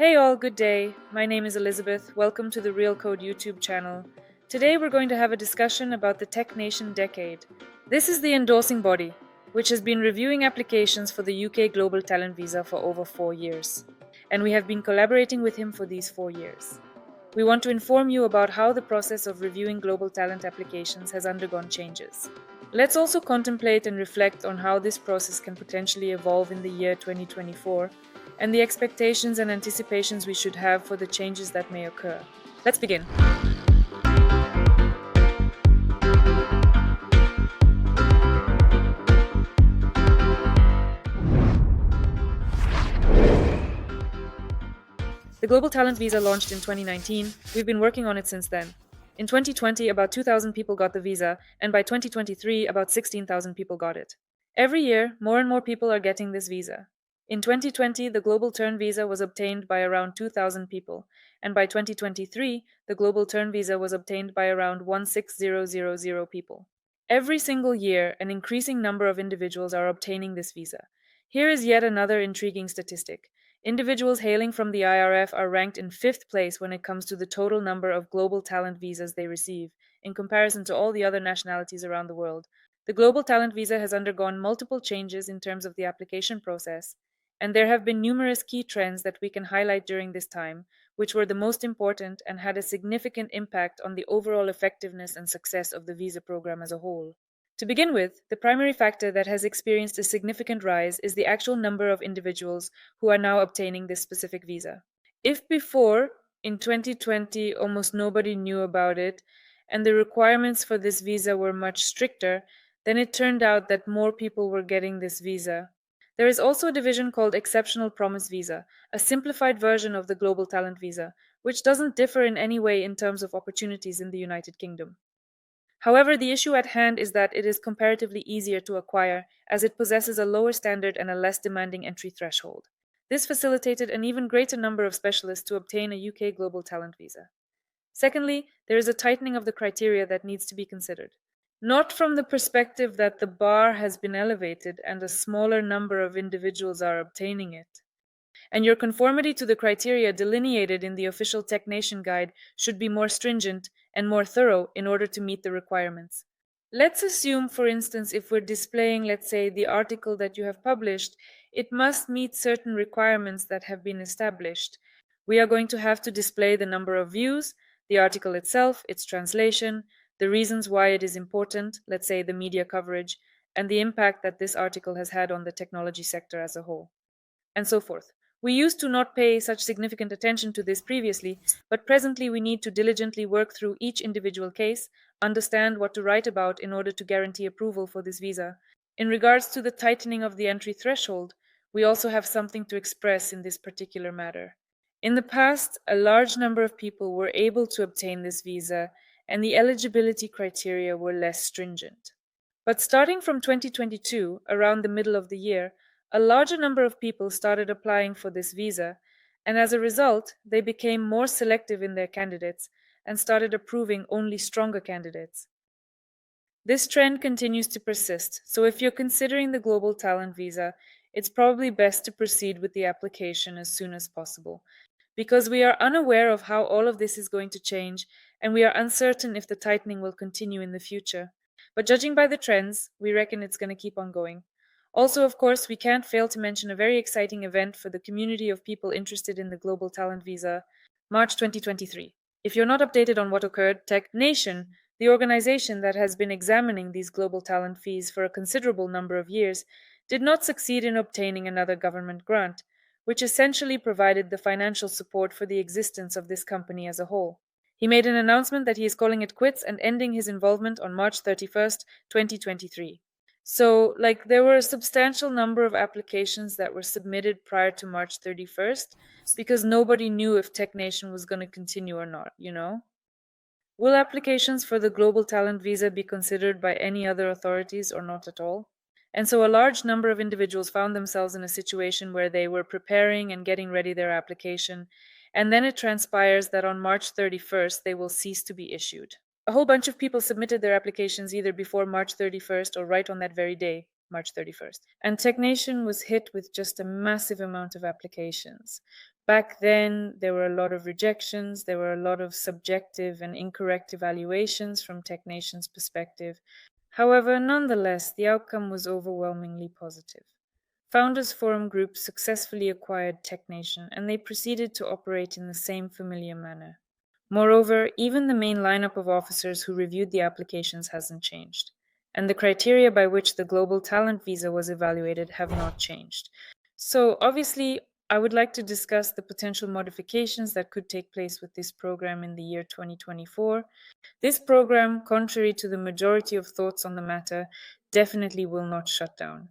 Hey all, good day. My name is Elizabeth. Welcome to the Real Code YouTube channel. Today we're going to have a discussion about the Tech Nation Decade. This is the endorsing body, which has been reviewing applications for the UK Global Talent Visa for over 4 years. And we have been collaborating with him for these 4 years. We want to inform you about how the process of reviewing global talent applications has undergone changes. Let's also contemplate and reflect on how this process can potentially evolve in the year 2024 and the expectations and anticipations we should have for the changes that may occur. Let's begin. The Global Talent Visa launched in 2019. We've been working on it since then. In 2020, about 2,000 people got the visa, and by 2023, about 16,000 people got it. Every year, more and more people are getting this visa. In 2020, the Global Turn Visa was obtained by around 2,000 people, and by 2023, the Global Turn Visa was obtained by around 16,000 people. Every single year, an increasing number of individuals are obtaining this visa. Here is yet another intriguing statistic. Individuals hailing from the IRF are ranked in 5th place when it comes to the total number of global talent visas they receive, in comparison to all the other nationalities around the world. The Global Talent Visa has undergone multiple changes in terms of the application process, and there have been numerous key trends that we can highlight during this time, which were the most important and had a significant impact on the overall effectiveness and success of the visa program as a whole. To begin with, the primary factor that has experienced a significant rise is the actual number of individuals who are now obtaining this specific visa. If before, in 2020, almost nobody knew about it, and the requirements for this visa were much stricter, then it turned out that more people were getting this visa. There is also a division called Exceptional Promise Visa, a simplified version of the Global Talent Visa, which doesn't differ in any way in terms of opportunities in the United Kingdom. However, the issue at hand is that it is comparatively easier to acquire, as it possesses a lower standard and a less demanding entry threshold. This facilitated an even greater number of specialists to obtain a UK Global Talent Visa. Secondly, there is a tightening of the criteria that needs to be considered. Not from the perspective that the bar has been elevated and a smaller number of individuals are obtaining it. And your conformity to the criteria delineated in the official Tech Nation guide should be more stringent and more thorough in order to meet the requirements. Let's assume, for instance, if we're displaying, let's say, the article that you have published, it must meet certain requirements that have been established. We are going to have to display the number of views, the article itself, its translation, the reasons why it is important, let's say the media coverage, and the impact that this article has had on the technology sector as a whole, and so forth. We used to not pay such significant attention to this previously, but presently we need to diligently work through each individual case, understand what to write about in order to guarantee approval for this visa. In regards to the tightening of the entry threshold, we also have something to express in this particular matter. In the past, a large number of people were able to obtain this visa, and the eligibility criteria were less stringent. But starting from 2022, around the middle of the year, a larger number of people started applying for this visa, and as a result, they became more selective in their candidates and started approving only stronger candidates. This trend continues to persist, so if you're considering the Global Talent Visa, it's probably best to proceed with the application as soon as possible, because we are unaware of how all of this is going to change, and we are uncertain if the tightening will continue in the future. But judging by the trends, we reckon it's going to keep on going. Also, of course, we can't fail to mention a very exciting event for the community of people interested in the Global Talent Visa, March 2023. If you're not updated on what occurred, Tech Nation, the organization that has been examining these global talent fees for a considerable number of years, did not succeed in obtaining another government grant, which essentially provided the financial support for the existence of this company as a whole. He made an announcement that he is calling it quits and ending his involvement on March 31st, 2023. So, there were a substantial number of applications that were submitted prior to March 31st because nobody knew if Tech Nation was going to continue or not, Will applications for the Global Talent Visa be considered by any other authorities or not at all? And so a large number of individuals found themselves in a situation where they were preparing and getting ready their application, and then it transpires that on March 31st they will cease to be issued. A whole bunch of people submitted their applications either before March 31st or right on that very day, March 31st. And Tech Nation was hit with just a massive amount of applications, Back then, there were a lot of rejections, there were a lot of subjective and incorrect evaluations from TechNation's perspective. However, nonetheless, the outcome was overwhelmingly positive. Founders Forum Group successfully acquired TechNation, and they proceeded to operate in the same familiar manner. Moreover, even the main lineup of officers who reviewed the applications hasn't changed, and the criteria by which the global talent visa was evaluated have not changed. So, obviously, I would like to discuss the potential modifications that could take place with this program in the year 2024. This program, contrary to the majority of thoughts on the matter, definitely will not shut down.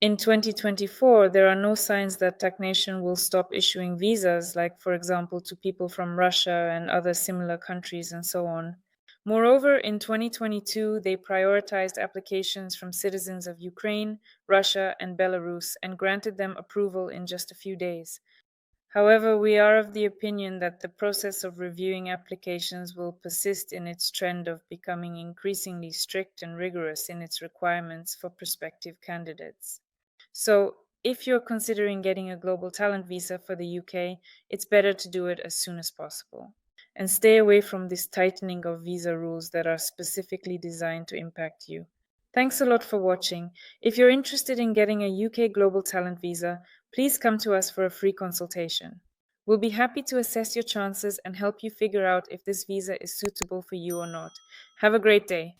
In 2024, there are no signs that TechNation will stop issuing visas, like, for example, to people from Russia and other similar countries and so on. Moreover, in 2022, they prioritized applications from citizens of Ukraine, Russia, and Belarus and granted them approval in just a few days. However, we are of the opinion that the process of reviewing applications will persist in its trend of becoming increasingly strict and rigorous in its requirements for prospective candidates. So, if you're considering getting a global talent visa for the UK, it's better to do it as soon as possible. And stay away from this tightening of visa rules that are specifically designed to impact you. Thanks a lot for watching. If you're interested in getting a UK Global Talent Visa, please come to us for a free consultation. We'll be happy to assess your chances and help you figure out if this visa is suitable for you or not. Have a great day.